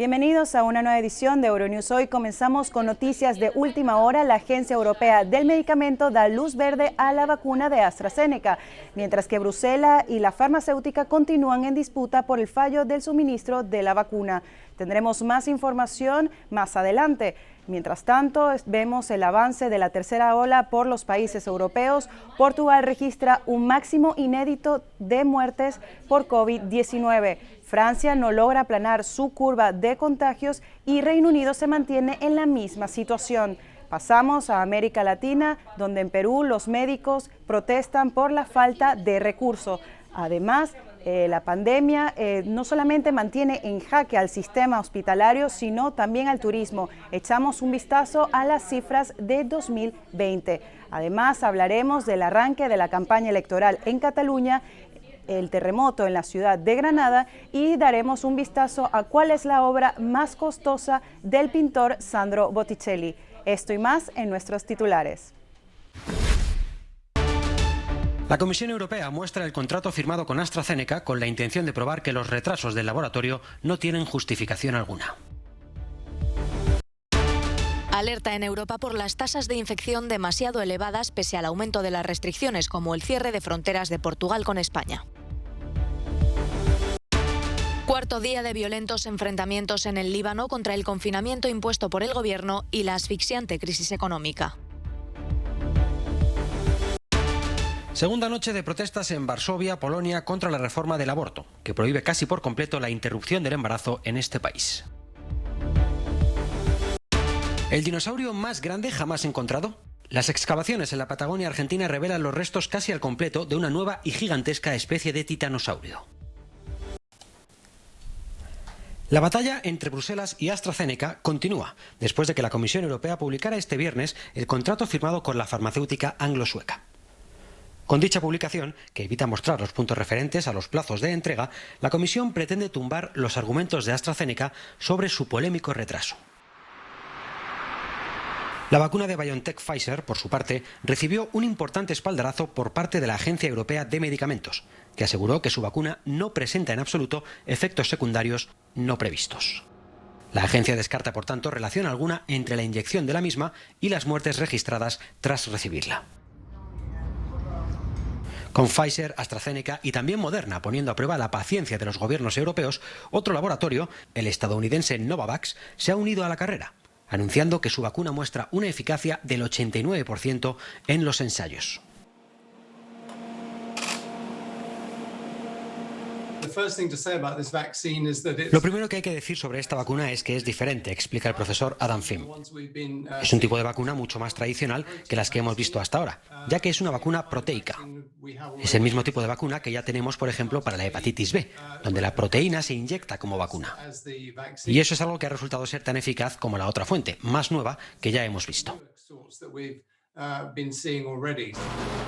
Bienvenidos a una nueva edición de Euronews. Hoy comenzamos con noticias de última hora. La Agencia Europea del Medicamento da luz verde a la vacuna de AstraZeneca, mientras que Bruselas y la farmacéutica continúan en disputa por el fallo del suministro de la vacuna. Tendremos más información más adelante. Mientras tanto, vemos el avance de la tercera ola por los países europeos. Portugal registra un máximo inédito de muertes por COVID-19. Francia no logra aplanar su curva de contagios y Reino Unido se mantiene en la misma situación. Pasamos a América Latina, donde en Perú los médicos protestan por la falta de recursos. Además, la pandemia no solamente mantiene en jaque al sistema hospitalario, sino también al turismo. Echamos un vistazo a las cifras de 2020. Además, hablaremos del arranque de la campaña electoral en Cataluña, el terremoto en la ciudad de Granada y daremos un vistazo a cuál es la obra más costosa del pintor Sandro Botticelli. Esto y más en nuestros titulares. La Comisión Europea muestra el contrato firmado con AstraZeneca con la intención de probar que los retrasos del laboratorio no tienen justificación alguna. Alerta en Europa por las tasas de infección demasiado elevadas pese al aumento de las restricciones, como el cierre de fronteras de Portugal con España. Cuarto día de violentos enfrentamientos en el Líbano contra el confinamiento impuesto por el gobierno y la asfixiante crisis económica. Segunda noche de protestas en Varsovia, Polonia, contra la reforma del aborto, que prohíbe casi por completo la interrupción del embarazo en este país. ¿El dinosaurio más grande jamás encontrado? Las excavaciones en la Patagonia argentina revelan los restos casi al completo de una nueva y gigantesca especie de titanosaurio. La batalla entre Bruselas y AstraZeneca continúa, después de que la Comisión Europea publicara este viernes el contrato firmado con la farmacéutica anglo-sueca. Con dicha publicación, que evita mostrar los puntos referentes a los plazos de entrega, la Comisión pretende tumbar los argumentos de AstraZeneca sobre su polémico retraso. La vacuna de BioNTech Pfizer, por su parte, recibió un importante espaldarazo por parte de la Agencia Europea de Medicamentos, que aseguró que su vacuna no presenta en absoluto efectos secundarios no previstos. La agencia descarta, por tanto, relación alguna entre la inyección de la misma y las muertes registradas tras recibirla. Con Pfizer, AstraZeneca y también Moderna poniendo a prueba la paciencia de los gobiernos europeos, otro laboratorio, el estadounidense Novavax, se ha unido a la carrera, anunciando que su vacuna muestra una eficacia del 89% en los ensayos. Lo primero que hay que decir sobre esta vacuna es que es diferente, explica el profesor Adam Fim. Es un tipo de vacuna mucho más tradicional que las que hemos visto hasta ahora, ya que es una vacuna proteica. Es el mismo tipo de vacuna que ya tenemos, por ejemplo, para la hepatitis B, donde la proteína se inyecta como vacuna. Y eso es algo que ha resultado ser tan eficaz como la otra fuente, más nueva, que ya hemos visto.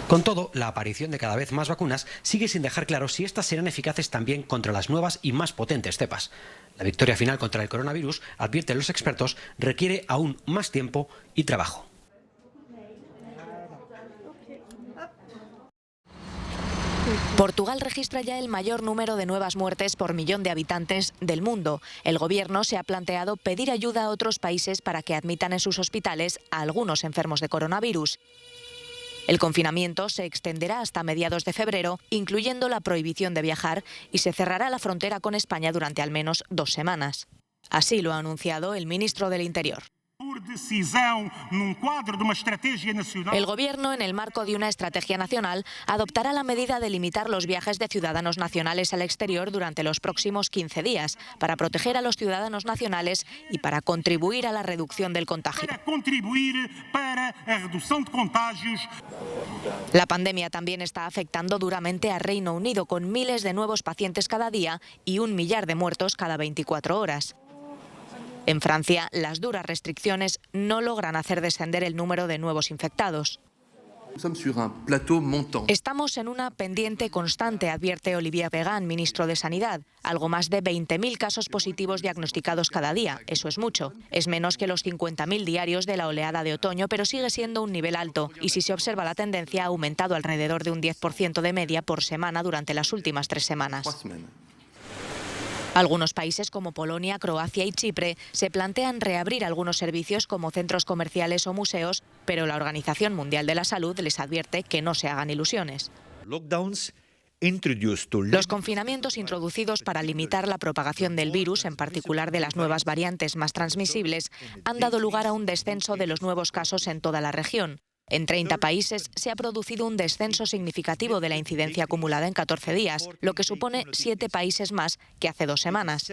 Con todo, la aparición de cada vez más vacunas sigue sin dejar claro si estas serán eficaces también contra las nuevas y más potentes cepas. La victoria final contra el coronavirus, advierten los expertos, requiere aún más tiempo y trabajo. Portugal registra ya el mayor número de nuevas muertes por millón de habitantes del mundo. El gobierno se ha planteado pedir ayuda a otros países para que admitan en sus hospitales a algunos enfermos de coronavirus. El confinamiento se extenderá hasta mediados de febrero, incluyendo la prohibición de viajar, y se cerrará la frontera con España durante al menos 2 semanas. Así lo ha anunciado el ministro del Interior. El gobierno, en el marco de una estrategia nacional, adoptará la medida de limitar los viajes de ciudadanos nacionales al exterior durante los próximos 15 días, para proteger a los ciudadanos nacionales y para contribuir a la reducción del contagio. La pandemia también está afectando duramente a Reino Unido, con miles de nuevos pacientes cada día y 1 millar de muertos cada 24 horas. En Francia, las duras restricciones no logran hacer descender el número de nuevos infectados. Estamos en una pendiente constante, advierte Olivier Véran, ministro de Sanidad. Algo más de 20.000 casos positivos diagnosticados cada día. Eso es mucho. Es menos que los 50.000 diarios de la oleada de otoño, pero sigue siendo un nivel alto. Y si se observa la tendencia, ha aumentado alrededor de un 10% de media por semana durante las últimas 3 semanas. Algunos países como Polonia, Croacia y Chipre se plantean reabrir algunos servicios como centros comerciales o museos, pero la Organización Mundial de la Salud les advierte que no se hagan ilusiones. Los confinamientos introducidos para limitar la propagación del virus, en particular de las nuevas variantes más transmisibles, han dado lugar a un descenso de los nuevos casos en toda la región. En 30 países se ha producido un descenso significativo de la incidencia acumulada en 14 días, lo que supone 7 países más que hace 2 semanas.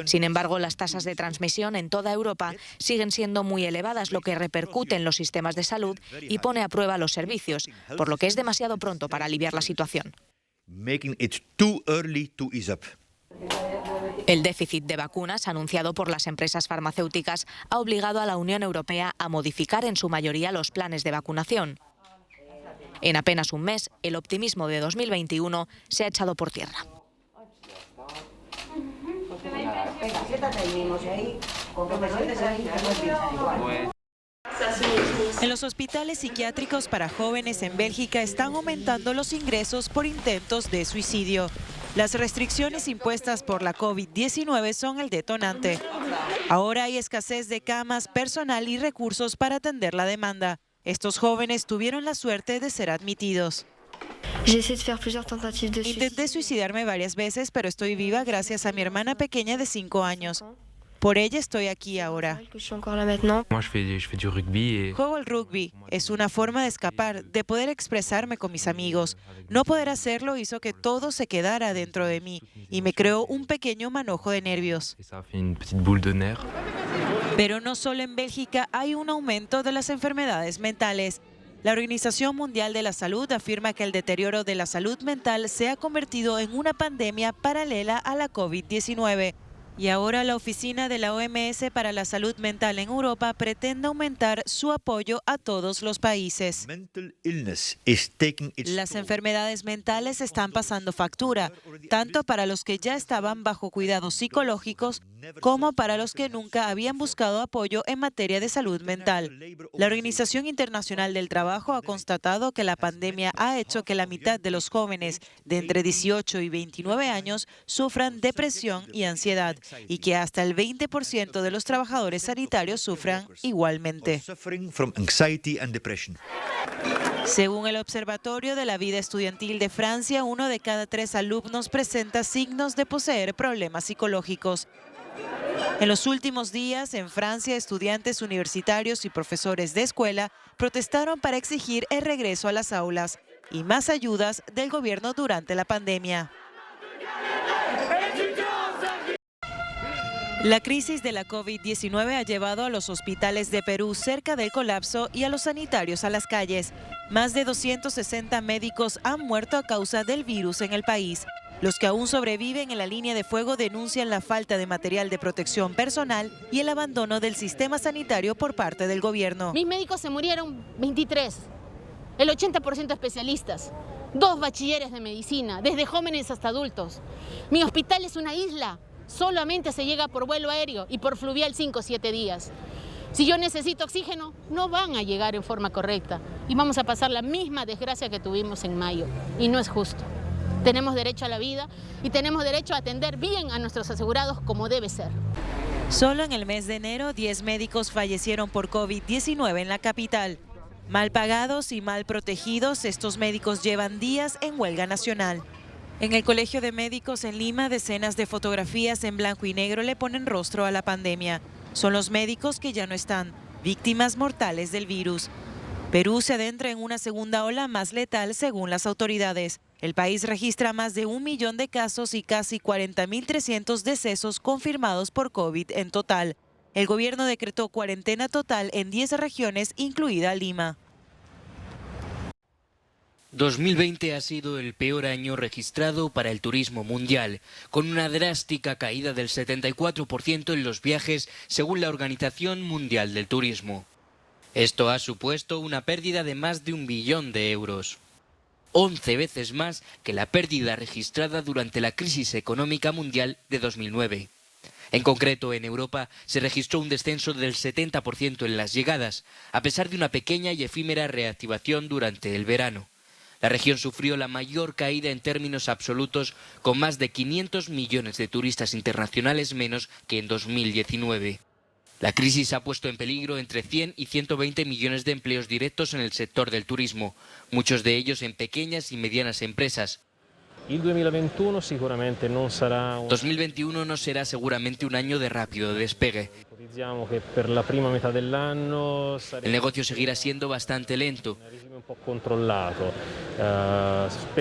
Sin embargo, las tasas de transmisión en toda Europa siguen siendo muy elevadas, lo que repercute en los sistemas de salud y pone a prueba los servicios, por lo que es demasiado pronto para aliviar la situación. El déficit de vacunas anunciado por las empresas farmacéuticas ha obligado a la Unión Europea a modificar en su mayoría los planes de vacunación. En apenas un mes, el optimismo de 2021 se ha echado por tierra. En los hospitales psiquiátricos para jóvenes en Bélgica están aumentando los ingresos por intentos de suicidio. Las restricciones impuestas por la COVID-19 son el detonante. Ahora hay escasez de camas, personal y recursos para atender la demanda. Estos jóvenes tuvieron la suerte de ser admitidos. Intenté suicidarme varias veces, pero estoy viva gracias a mi hermana pequeña de 5 años. Por ella estoy aquí ahora. Juego al rugby. Es una forma de escapar, de poder expresarme con mis amigos. No poder hacerlo hizo que todo se quedara dentro de mí y me creó un pequeño manojo de nervios. Pero no solo en Bélgica hay un aumento de las enfermedades mentales. La Organización Mundial de la Salud afirma que el deterioro de la salud mental se ha convertido en una pandemia paralela a la COVID-19. Y ahora la Oficina de la OMS para la Salud Mental en Europa pretende aumentar su apoyo a todos los países. Las enfermedades mentales están pasando factura, tanto para los que ya estaban bajo cuidados psicológicos como para los que nunca habían buscado apoyo en materia de salud mental. La Organización Internacional del Trabajo ha constatado que la pandemia ha hecho que la mitad de los jóvenes de entre 18 y 29 años sufran depresión y ansiedad, y que hasta el 20% de los trabajadores sanitarios sufran igualmente. Según el Observatorio de la Vida Estudiantil de Francia, 1 de cada 3 alumnos presenta signos de poseer problemas psicológicos. En los últimos días, en Francia, estudiantes universitarios y profesores de escuela protestaron para exigir el regreso a las aulas y más ayudas del gobierno durante la pandemia. La crisis de la COVID-19 ha llevado a los hospitales de Perú cerca del colapso y a los sanitarios a las calles. Más de 260 médicos han muerto a causa del virus en el país. Los que aún sobreviven en la línea de fuego denuncian la falta de material de protección personal y el abandono del sistema sanitario por parte del gobierno. Mis médicos se murieron 23, el 80% especialistas, 2 bachilleres de medicina, desde jóvenes hasta adultos. Mi hospital es una isla. Solamente se llega por vuelo aéreo y por fluvial 5 o 7 días. Si yo necesito oxígeno, no van a llegar en forma correcta y vamos a pasar la misma desgracia que tuvimos en mayo. Y no es justo. Tenemos derecho a la vida y tenemos derecho a atender bien a nuestros asegurados como debe ser. Solo en el mes de enero, 10 médicos fallecieron por COVID-19 en la capital. Mal pagados y mal protegidos, estos médicos llevan días en huelga nacional. En el Colegio de Médicos en Lima, decenas de fotografías en blanco y negro le ponen rostro a la pandemia. Son los médicos que ya no están, víctimas mortales del virus. Perú se adentra en una segunda ola más letal según las autoridades. El país registra más de 1 millón de casos y casi 40.300 decesos confirmados por COVID en total. El gobierno decretó cuarentena total en 10 regiones, incluida Lima. 2020 ha sido el peor año registrado para el turismo mundial, con una drástica caída del 74% en los viajes según la Organización Mundial del Turismo. Esto ha supuesto una pérdida de más de 1 billón de euros. 11 veces más que la pérdida registrada durante la crisis económica mundial de 2009. En concreto, en Europa se registró un descenso del 70% en las llegadas, a pesar de una pequeña y efímera reactivación durante el verano. La región sufrió la mayor caída en términos absolutos, con más de 500 millones de turistas internacionales menos que en 2019. La crisis ha puesto en peligro entre 100 y 120 millones de empleos directos en el sector del turismo, muchos de ellos en pequeñas y medianas empresas. 2021 no será seguramente un año de rápido despegue. El negocio seguirá siendo bastante lento.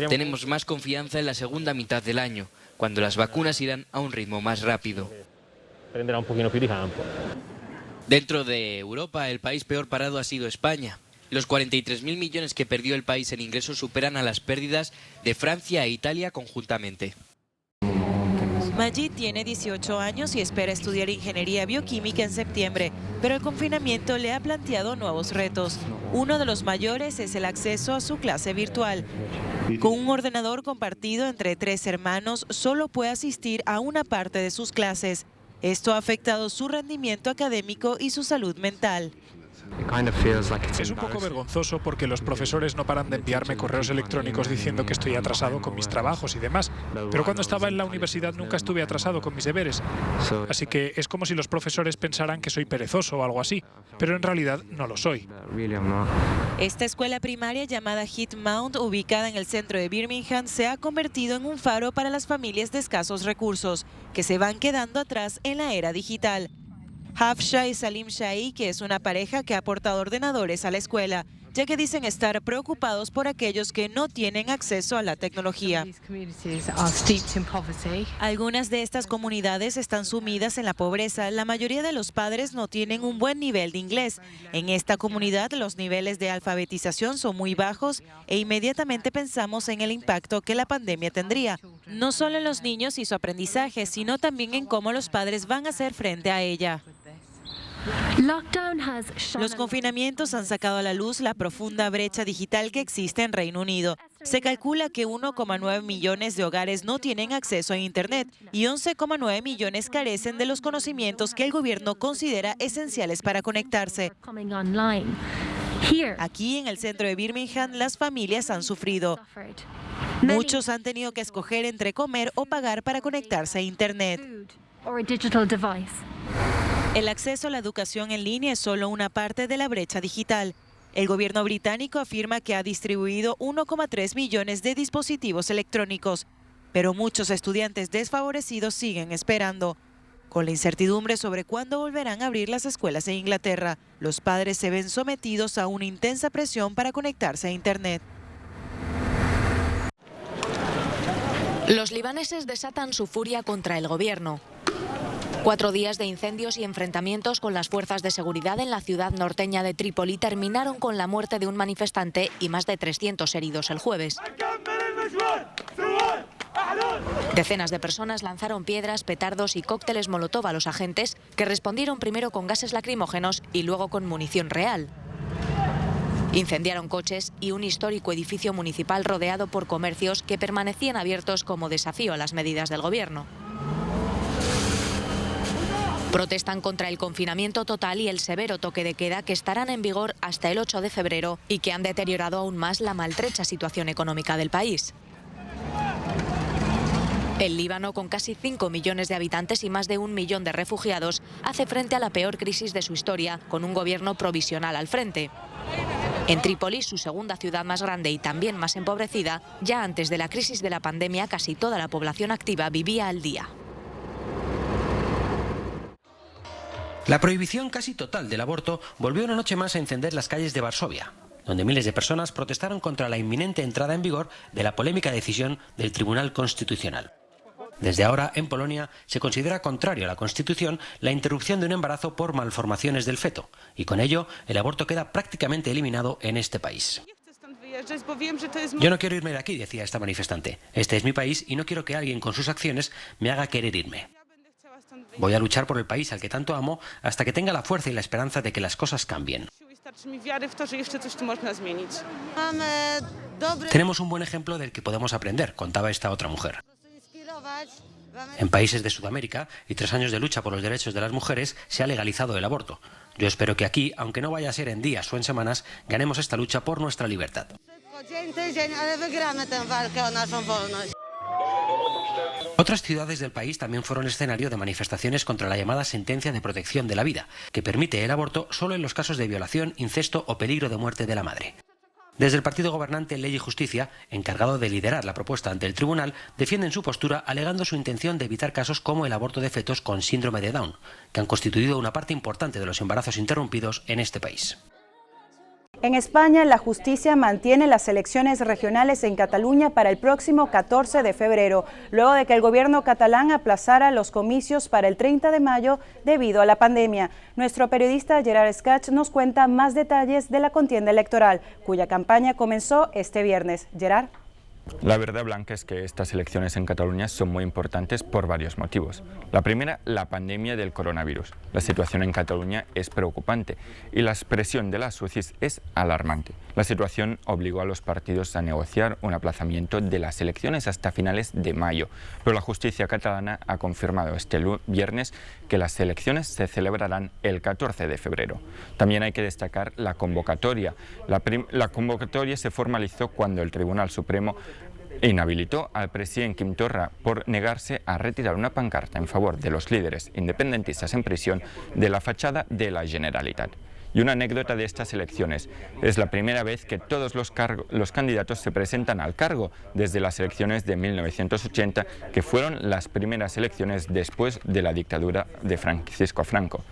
Tenemos más confianza en la segunda mitad del año, cuando las vacunas irán a un ritmo más rápido. Dentro de Europa, el país peor parado ha sido España. Los 43.000 millones que perdió el país en ingresos superan a las pérdidas de Francia e Italia conjuntamente. Majid tiene 18 años y espera estudiar ingeniería bioquímica en septiembre, pero el confinamiento le ha planteado nuevos retos. Uno de los mayores es el acceso a su clase virtual. Con un ordenador compartido entre 3 hermanos, solo puede asistir a una parte de sus clases. Esto ha afectado su rendimiento académico y su salud mental. Es un poco vergonzoso porque los profesores no paran de enviarme correos electrónicos diciendo que estoy atrasado con mis trabajos y demás. Pero cuando estaba en la universidad nunca estuve atrasado con mis deberes. Así que es como si los profesores pensaran que soy perezoso o algo así. Pero en realidad no lo soy. Esta escuela primaria llamada Heath Mount, ubicada en el centro de Birmingham, se ha convertido en un faro para las familias de escasos recursos, que se van quedando atrás en la era digital. Hafsa y Salim Shai, que es una pareja que ha aportado ordenadores a la escuela, ya que dicen estar preocupados por aquellos que no tienen acceso a la tecnología. Algunas de estas comunidades están sumidas en la pobreza. La mayoría de los padres no tienen un buen nivel de inglés. En esta comunidad los niveles de alfabetización son muy bajos e inmediatamente pensamos en el impacto que la pandemia tendría, no solo en los niños y su aprendizaje, sino también en cómo los padres van a hacer frente a ella. Los confinamientos han sacado a la luz la profunda brecha digital que existe en Reino Unido. Se calcula que 1,9 millones de hogares no tienen acceso a Internet y 11,9 millones carecen de los conocimientos que el gobierno considera esenciales para conectarse. Aquí, en el centro de Birmingham, las familias han sufrido. Muchos han tenido que escoger entre comer o pagar para conectarse a Internet. El acceso a la educación en línea es solo una parte de la brecha digital. El gobierno británico afirma que ha distribuido 1,3 millones de dispositivos electrónicos, pero muchos estudiantes desfavorecidos siguen esperando. Con la incertidumbre sobre cuándo volverán a abrir las escuelas en Inglaterra, los padres se ven sometidos a una intensa presión para conectarse a Internet. Los libaneses desatan su furia contra el gobierno. 4 días de incendios y enfrentamientos con las fuerzas de seguridad en la ciudad norteña de Trípoli terminaron con la muerte de un manifestante y más de 300 heridos el jueves. Decenas de personas lanzaron piedras, petardos y cócteles molotov a los agentes, que respondieron primero con gases lacrimógenos y luego con munición real. Incendiaron coches y un histórico edificio municipal rodeado por comercios que permanecían abiertos como desafío a las medidas del gobierno. Protestan contra el confinamiento total y el severo toque de queda que estarán en vigor hasta el 8 de febrero y que han deteriorado aún más la maltrecha situación económica del país. El Líbano, con casi 5 millones de habitantes y más de 1 millón de refugiados, hace frente a la peor crisis de su historia, con un gobierno provisional al frente. En Trípoli, su segunda ciudad más grande y también más empobrecida, ya antes de la crisis de la pandemia casi toda la población activa vivía al día. La prohibición casi total del aborto volvió una noche más a encender las calles de Varsovia, donde miles de personas protestaron contra la inminente entrada en vigor de la polémica decisión del Tribunal Constitucional. Desde ahora, en Polonia, se considera contrario a la Constitución la interrupción de un embarazo por malformaciones del feto, y con ello el aborto queda prácticamente eliminado en este país. Yo no quiero irme de aquí, decía esta manifestante. Este es mi país y no quiero que alguien con sus acciones me haga querer irme. Voy a luchar por el país al que tanto amo hasta que tenga la fuerza y la esperanza de que las cosas cambien. Tenemos un buen ejemplo del que podemos aprender, contaba esta otra mujer. En países de Sudamérica, y 3 años de lucha por los derechos de las mujeres, se ha legalizado el aborto. Yo espero que aquí, aunque no vaya a ser en días o en semanas, ganemos esta lucha por nuestra libertad. Otras ciudades del país también fueron escenario de manifestaciones contra la llamada sentencia de protección de la vida, que permite el aborto solo en los casos de violación, incesto o peligro de muerte de la madre. Desde el partido gobernante Ley y Justicia, encargado de liderar la propuesta ante el tribunal, defienden su postura alegando su intención de evitar casos como el aborto de fetos con síndrome de Down, que han constituido una parte importante de los embarazos interrumpidos en este país. En España, la justicia mantiene las elecciones regionales en Cataluña para el próximo 14 de febrero, luego de que el gobierno catalán aplazara los comicios para el 30 de mayo debido a la pandemia. Nuestro periodista Gerard Escach nos cuenta más detalles de la contienda electoral, cuya campaña comenzó este viernes. Gerard. La verdad, Blanca, es que estas elecciones en Cataluña son muy importantes por varios motivos. La primera, la pandemia del coronavirus. La situación en Cataluña es preocupante y la expresión de las UCIs es alarmante. La situación obligó a los partidos a negociar un aplazamiento de las elecciones hasta finales de mayo, pero la justicia catalana ha confirmado este viernes que las elecciones se celebrarán el 14 de febrero. También hay que destacar la convocatoria. La convocatoria se formalizó cuando el Tribunal Supremo inhabilitó al presidente Quim Torra por negarse a retirar una pancarta en favor de los líderes independentistas en prisión de la fachada de la Generalitat. Y una anécdota de estas elecciones: es la primera vez que todos los candidatos se presentan al cargo desde las elecciones de 1980, que fueron las primeras elecciones después de la dictadura de Francisco Franco.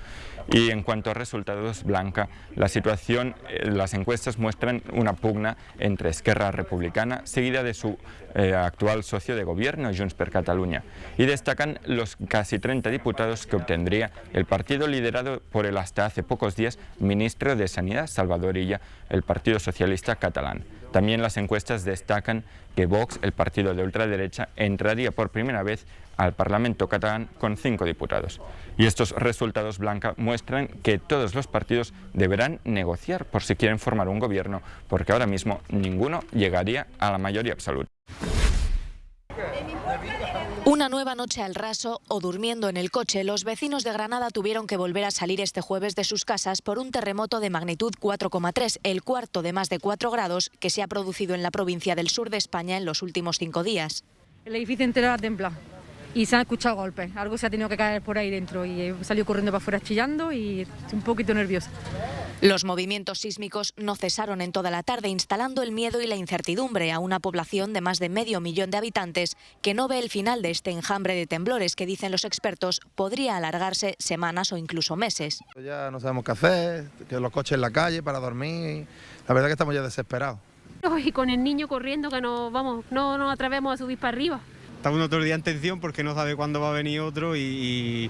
Y en cuanto a resultados, Blanca, la situación, las encuestas muestran una pugna entre Esquerra Republicana, seguida de su actual socio de gobierno, Junts per Catalunya, y destacan los casi 30 diputados que obtendría el partido liderado por el hasta hace pocos días ministro de Sanidad, Salvador Illa, el Partido Socialista Catalán. También las encuestas destacan que Vox, el partido de ultraderecha, entraría por primera vez al Parlamento catalán con 5 diputados. Y estos resultados, Blanca, muestran que todos los partidos deberán negociar por si quieren formar un gobierno, porque ahora mismo ninguno llegaría a la mayoría absoluta. Una nueva noche al raso o durmiendo en el coche, los vecinos de Granada tuvieron que volver a salir este jueves de sus casas por un terremoto de magnitud 4,3, el cuarto de más de 4 grados que se ha producido en la provincia del sur de España en los últimos 5 días. El edificio entero ha temblado y se han escuchado golpes, algo se ha tenido que caer por ahí dentro y he salido corriendo para afuera chillando y estoy un poquito nerviosa. Los movimientos sísmicos no cesaron en toda la tarde, instalando el miedo y la incertidumbre a una población de más de 500.000 de habitantes que no ve el final de este enjambre de temblores que, dicen los expertos, podría alargarse semanas o incluso meses. Ya no sabemos qué hacer, que los coches en la calle para dormir, la verdad que estamos ya desesperados. Y con el niño corriendo que no nos atrevemos a subir para arriba. Está uno todo el día en tensión porque no sabe cuándo va a venir otro y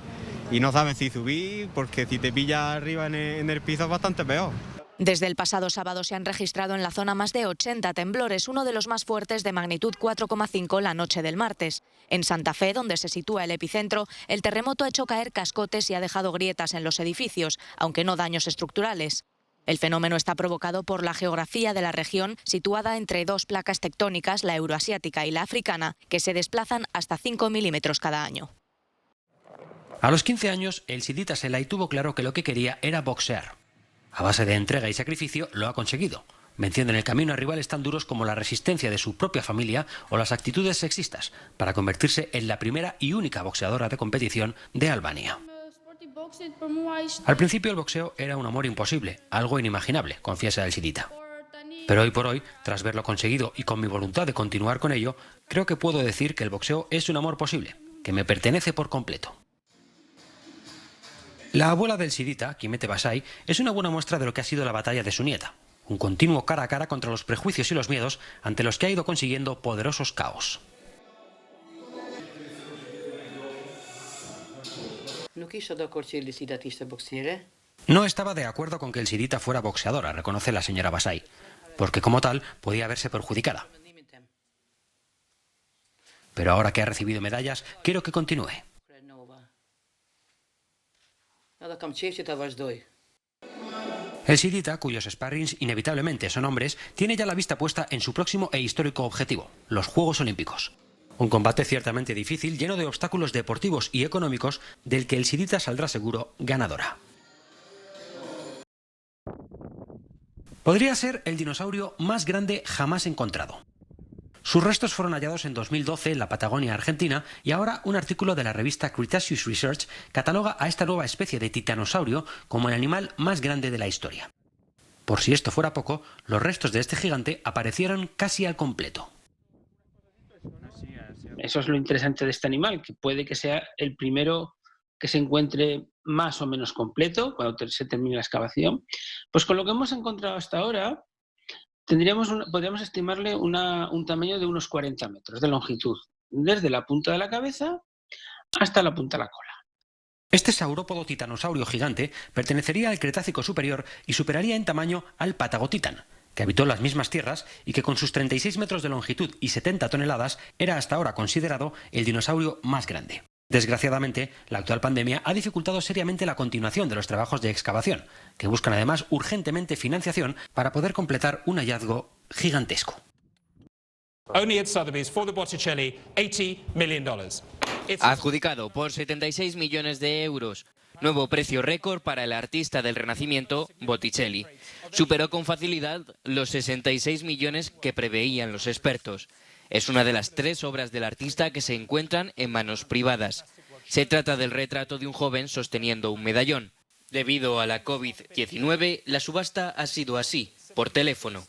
no sabe si subir, porque si te pilla arriba en el piso es bastante peor. Desde el pasado sábado se han registrado en la zona más de 80 temblores, uno de los más fuertes de magnitud 4,5 la noche del martes. En Santa Fe, donde se sitúa el epicentro, el terremoto ha hecho caer cascotes y ha dejado grietas en los edificios, aunque no daños estructurales. El fenómeno está provocado por la geografía de la región, situada entre 2 placas tectónicas, la euroasiática y la africana, que se desplazan hasta 5 milímetros cada año. A los 15 años, el Sidita Selay tuvo claro que lo que quería era boxear. A base de entrega y sacrificio lo ha conseguido, venciendo en el camino a rivales tan duros como la resistencia de su propia familia o las actitudes sexistas, para convertirse en la primera y única boxeadora de competición de Albania. Al principio el boxeo era un amor imposible, algo inimaginable, confiesa el Sidita. Pero hoy por hoy, tras verlo conseguido y con mi voluntad de continuar con ello, creo que puedo decir que el boxeo es un amor posible, que me pertenece por completo. La abuela del Sidita, Quimete Basay, es una buena muestra de lo que ha sido la batalla de su nieta, un continuo cara a cara contra los prejuicios y los miedos ante los que ha ido consiguiendo poderosos caos. No estaba de acuerdo con que el Sidita fuera boxeadora, reconoce la señora Basay, porque como tal podía verse perjudicada. Pero ahora que ha recibido medallas, quiero que continúe. El Sidita, cuyos sparrings inevitablemente son hombres, tiene ya la vista puesta en su próximo e histórico objetivo, los Juegos Olímpicos. Un combate ciertamente difícil, lleno de obstáculos deportivos y económicos, del que el Sidita saldrá seguro ganadora. Podría ser el dinosaurio más grande jamás encontrado. Sus restos fueron hallados en 2012 en la Patagonia argentina y ahora un artículo de la revista Cretaceous Research cataloga a esta nueva especie de titanosaurio como el animal más grande de la historia. Por si esto fuera poco, los restos de este gigante aparecieron casi al completo. Eso es lo interesante de este animal, que puede que sea el primero que se encuentre más o menos completo cuando se termine la excavación. Pues con lo que hemos encontrado hasta ahora, podríamos estimarle un tamaño de unos 40 metros de longitud, desde la punta de la cabeza hasta la punta de la cola. Este saurópodo titanosaurio gigante pertenecería al Cretácico superior y superaría en tamaño al Patagotitán, que habitó las mismas tierras y que con sus 36 metros de longitud y 70 toneladas era hasta ahora considerado el dinosaurio más grande. Desgraciadamente, la actual pandemia ha dificultado seriamente la continuación de los trabajos de excavación, que buscan además urgentemente financiación para poder completar un hallazgo gigantesco. Adjudicado por 76 millones de euros. Nuevo precio récord para el artista del Renacimiento, Botticelli. Superó con facilidad los 66 millones que preveían los expertos. Es una de las 3 obras del artista que se encuentran en manos privadas. Se trata del retrato de un joven sosteniendo un medallón. Debido a la COVID-19, la subasta ha sido así, por teléfono.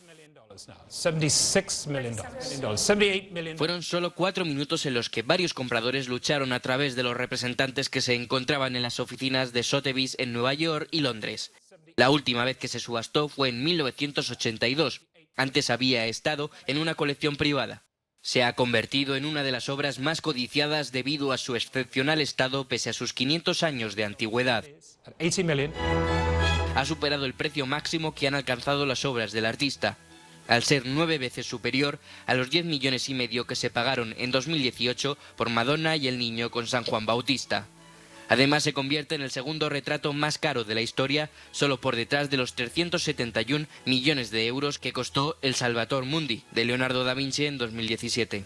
Fueron solo 4 minutos en los que varios compradores lucharon a través de los representantes que se encontraban en las oficinas de Sotheby's en Nueva York y Londres. La última vez que se subastó fue en 1982. Antes había estado en una colección privada. Se ha convertido en una de las obras más codiciadas debido a su excepcional estado pese a sus 500 años de antigüedad. Ha superado el precio máximo que han alcanzado las obras del artista, al ser 9 veces superior a los 10,5 millones que se pagaron en 2018 por Madonna y el Niño con San Juan Bautista. Además, se convierte en el segundo retrato más caro de la historia, solo por detrás de los 371 millones de euros que costó el Salvator Mundi de Leonardo da Vinci en 2017.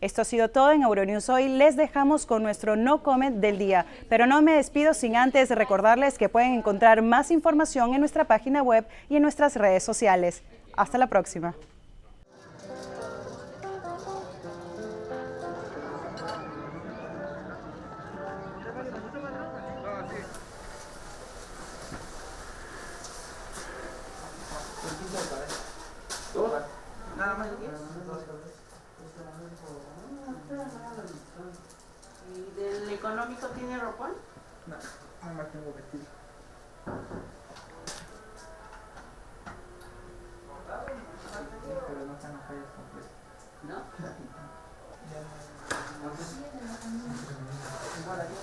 Esto ha sido todo en Euronews Hoy. Les dejamos con nuestro No Comment del día, pero no me despido sin antes recordarles que pueden encontrar más información en nuestra página web y en nuestras redes sociales. Hasta la próxima. ¿Y del económico tiene ropón? No, nada más tengo vestido. Pero no están las tallas completas. ¿No? Igual aquí.